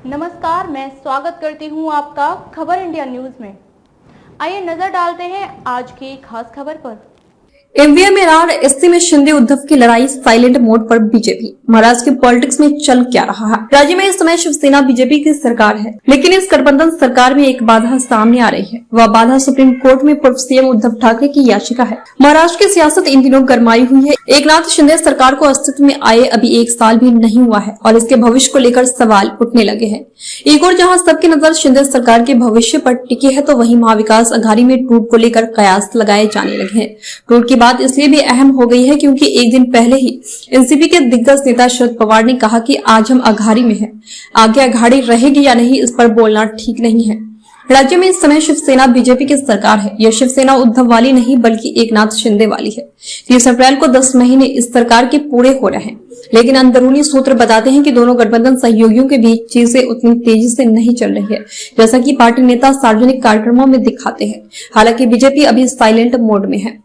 नमस्कार, मैं स्वागत करती हूं आपका खबर इंडिया न्यूज में। आइए नजर डालते हैं आज की खास खबर पर। ईवीएम में रार एससी में शिंदे उद्धव की लड़ाई, साइलेंट मोड पर बीजेपी। महाराष्ट्र की पॉलिटिक्स में चल क्या रहा है? राज्य में इस समय शिवसेना बीजेपी की सरकार है, लेकिन इस गठबंधन सरकार में एक बाधा सामने आ रही है। वह बाधा सुप्रीम कोर्ट में पूर्व सीएम उद्धव ठाकरे की याचिका है। महाराष्ट्र की सियासत इन दिनों गरमाई हुई है। एकनाथ शिंदे सरकार को अस्तित्व में आए अभी 1 साल भी नहीं हुआ है और इसके भविष्य को लेकर सवाल उठने लगे हैं। एक और जहां सबकी नजर शिंदे सरकार के भविष्य पर टिकी है, तो वहीं महाविकास अघाड़ी में टूट को लेकर कयास लगाए जाने लगे हैं। टूट की बात इसलिए भी अहम हो गई है क्योंकि एक दिन पहले ही एनसीपी के दिग्गज नेता शरद पवार ने कहा कि आज हम अघाड़ी में हैं। आगे अघाड़ी रहेगी या नहीं, इस पर बोलना ठीक नहीं है। राज्य में इस समय शिवसेना बीजेपी की सरकार है। यह शिवसेना उद्धव वाली नहीं बल्कि एकनाथ शिंदे वाली है। 30 अप्रैल को 10 महीने इस सरकार के पूरे हो रहे हैं, लेकिन अंदरूनी सूत्र बताते हैं कि दोनों गठबंधन सहयोगियों के बीच चीजें उतनी तेजी से नहीं चल रही है, जैसा कि पार्टी नेता सार्वजनिक कार्यक्रमों में दिखाते हैं। हालांकि बीजेपी अभी साइलेंट मोड में है।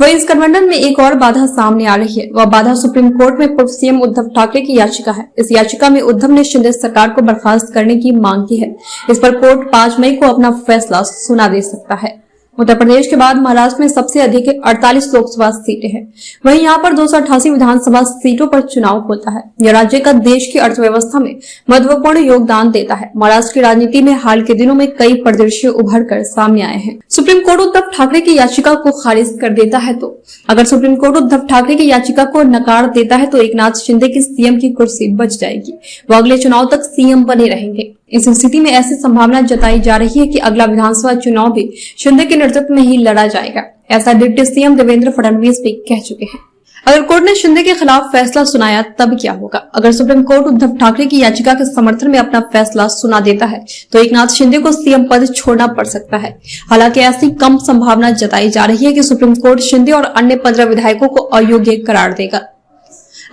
वही इस गठबंधन में एक और बाधा सामने आ रही है। वह बाधा सुप्रीम कोर्ट में पूर्व सीएम उद्धव ठाकरे की याचिका है। इस याचिका में उद्धव ने शिंदे सरकार को बर्खास्त करने की मांग की है। इस पर कोर्ट 5 मई को अपना फैसला सुना दे सकता है। उत्तर प्रदेश के बाद महाराष्ट्र में सबसे अधिक 48 लोकसभा सीटें हैं। वहीं यहाँ पर 288 विधानसभा सीटों पर चुनाव होता है। यह राज्य का देश की अर्थव्यवस्था में महत्वपूर्ण योगदान देता है। महाराष्ट्र की राजनीति में हाल के दिनों में कई परिदृश्य उभर कर सामने आए हैं। सुप्रीम कोर्ट उद्धव ठाकरे की याचिका को खारिज कर देता है तो अगर सुप्रीम कोर्ट उद्धव ठाकरे की याचिका को नकार देता है तो एकनाथ शिंदे की सीएम की कुर्सी बच जाएगी। वह अगले चुनाव तक सीएम बने रहेंगे। इस स्थिति में ऐसी संभावना जताई जा रही है कि अगला विधानसभा चुनाव भी शिंदे के नेतृत्व में ही लड़ा जाएगा। ऐसा डिप्टी सीएम देवेंद्र फडणवीस भी कह चुके हैं। अगर कोर्ट ने शिंदे के खिलाफ फैसला सुनाया तब क्या होगा? अगर सुप्रीम कोर्ट उद्धव ठाकरे की याचिका के समर्थन में अपना फैसला सुना देता है तो एकनाथ शिंदे को सीएम पद छोड़ना पड़ सकता है। हालांकि ऐसी कम संभावना जताई जा रही है कि सुप्रीम कोर्ट शिंदे और अन्य 15 विधायकों को अयोग्य करार देगा।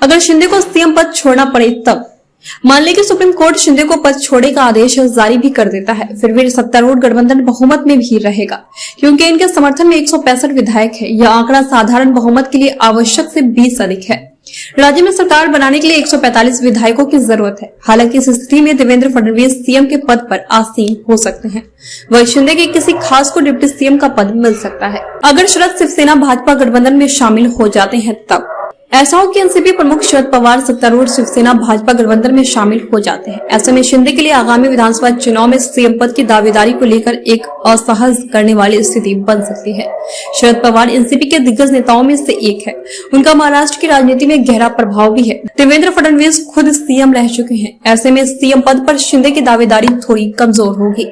अगर शिंदे को सीएम पद छोड़ना पड़े तब मान लें कि सुप्रीम कोर्ट शिंदे को पद छोड़ने का आदेश जारी भी कर देता है, फिर भी सत्तारूढ़ गठबंधन बहुमत में भी रहेगा क्योंकि इनके समर्थन में 165 विधायक है। यह आंकड़ा साधारण बहुमत के लिए आवश्यक से 20 अधिक है। राज्य में सरकार बनाने के लिए 145 विधायकों की जरूरत है। हालांकि इस स्थिति में देवेंद्र फडणवीस सीएम के पद पर आसीन हो सकते हैं। वही शिंदे के किसी खास को डिप्टी सीएम का पद मिल सकता है। अगर शरद शिवसेना भाजपा गठबंधन में शामिल हो जाते हैं तब ऐसा हो कि एनसीपी प्रमुख शरद पवार सत्तारूढ़ शिवसेना भाजपा गठबंधन में शामिल हो जाते हैं। ऐसे में शिंदे के लिए आगामी विधानसभा चुनाव में सीएम पद की दावेदारी को लेकर एक असहज करने वाली स्थिति बन सकती है। शरद पवार एनसीपी के दिग्गज नेताओं में से एक है। उनका महाराष्ट्र की राजनीति में गहरा प्रभाव भी है। देवेंद्र फडणवीस खुद सीएम रह चुके हैं। ऐसे में सीएम पद पर शिंदे की दावेदारी थोड़ी कमजोर होगी।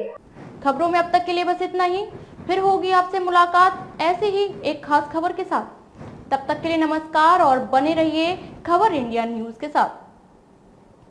खबरों में अब तक के लिए बस इतना ही। फिर होगी आपसे मुलाकात ऐसे ही एक खास खबर के साथ। तब तक के लिए नमस्कार और बने रहिए खबर इंडिया न्यूज के साथ।